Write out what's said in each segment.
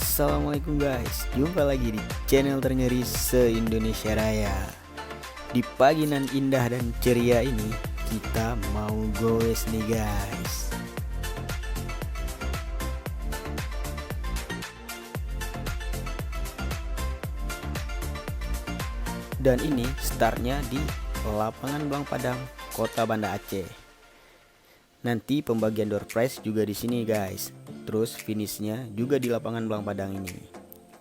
Assalamualaikum guys, jumpa lagi di channel terngeri se-Indonesia Raya. Di pagi nan indah dan ceria ini, kita mau goes nih guys. Dan ini startnya di lapangan Blang Padang, Kota Banda Aceh. Nanti pembagian door prize juga di sini guys. Terus finishnya juga di lapangan Blang Padang ini.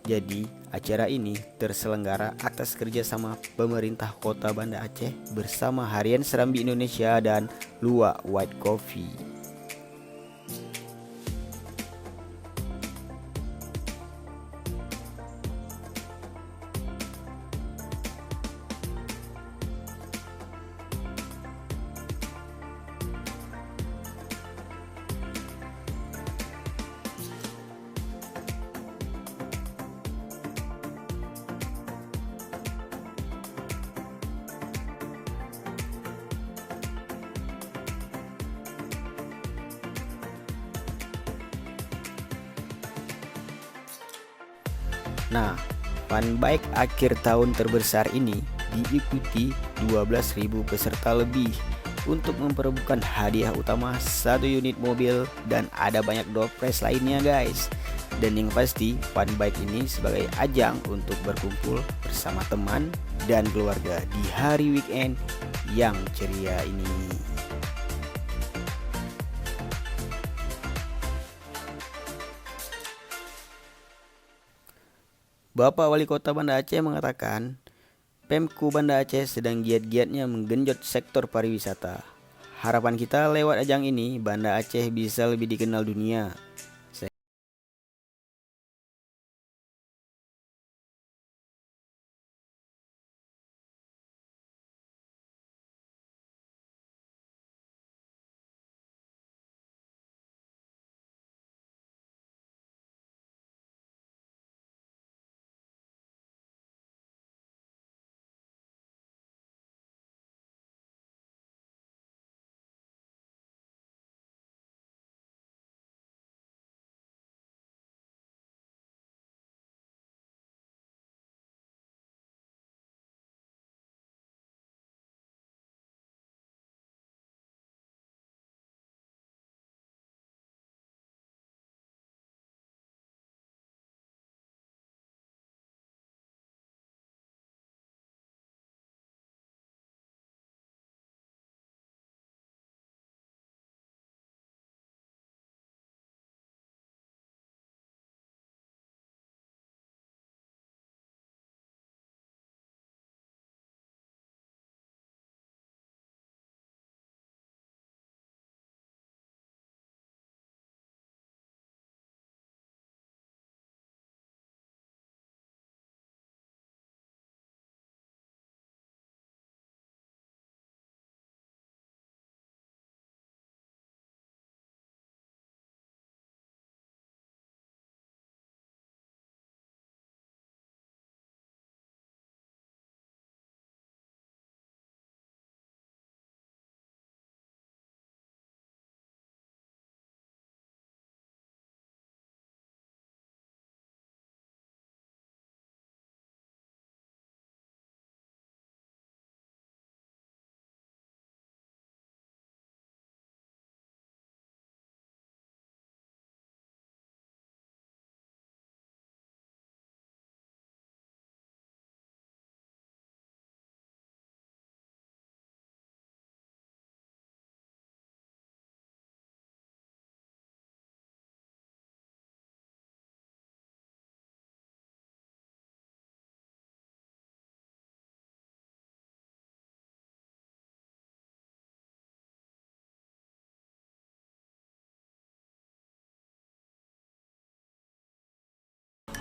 Jadi acara ini terselenggara atas kerjasama pemerintah Kota Banda Aceh bersama Harian Serambi Indonesia dan Luwak White Coffee. Nah, fun bike akhir tahun terbesar ini diikuti 12.000 peserta lebih untuk memperebutkan hadiah utama 1 unit mobil dan ada banyak door prize lainnya guys. Dan yang pasti fun bike ini sebagai ajang untuk berkumpul bersama teman dan keluarga di hari weekend yang ceria ini. Bapak Wali Kota Banda Aceh mengatakan, Pemku Banda Aceh sedang giat-giatnya menggenjot sektor pariwisata. Harapan kita lewat ajang ini, Banda Aceh bisa lebih dikenal dunia.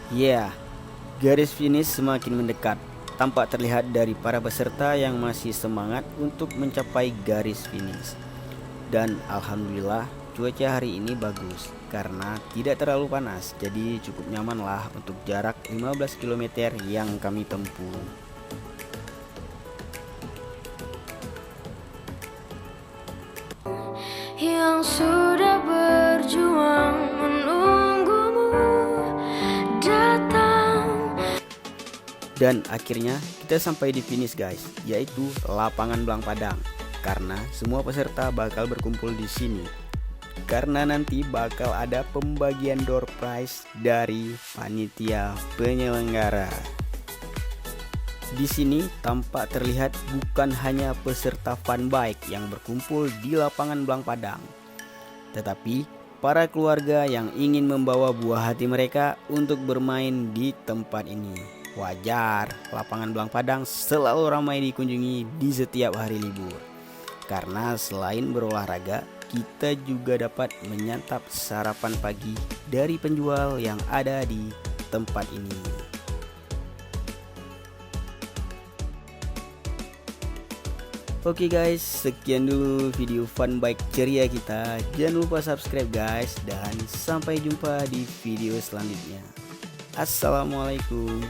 Ya, garis finish semakin mendekat. Tampak terlihat dari para peserta yang masih semangat untuk mencapai garis finish. Dan alhamdulillah cuaca hari ini bagus karena tidak terlalu panas. Jadi cukup nyaman lah untuk jarak 15 km yang kami tempuh. Yang sudah berjuang menunggumu Dan akhirnya kita sampai di finish guys, yaitu lapangan Blang Padang. Karena semua peserta bakal berkumpul di sini. Karena nanti bakal ada pembagian door prize dari panitia penyelenggara. Di sini tampak terlihat bukan hanya peserta fun bike yang berkumpul di lapangan Blang Padang, tetapi para keluarga yang ingin membawa buah hati mereka untuk bermain di tempat ini. Wajar, lapangan Blang Padang selalu ramai dikunjungi di setiap hari libur. Karena selain berolahraga, kita juga dapat menyantap sarapan pagi dari penjual yang ada di tempat ini. Oke guys, sekian dulu video fun bike ceria kita. Jangan lupa subscribe guys, dan sampai jumpa di video selanjutnya. Assalamualaikum.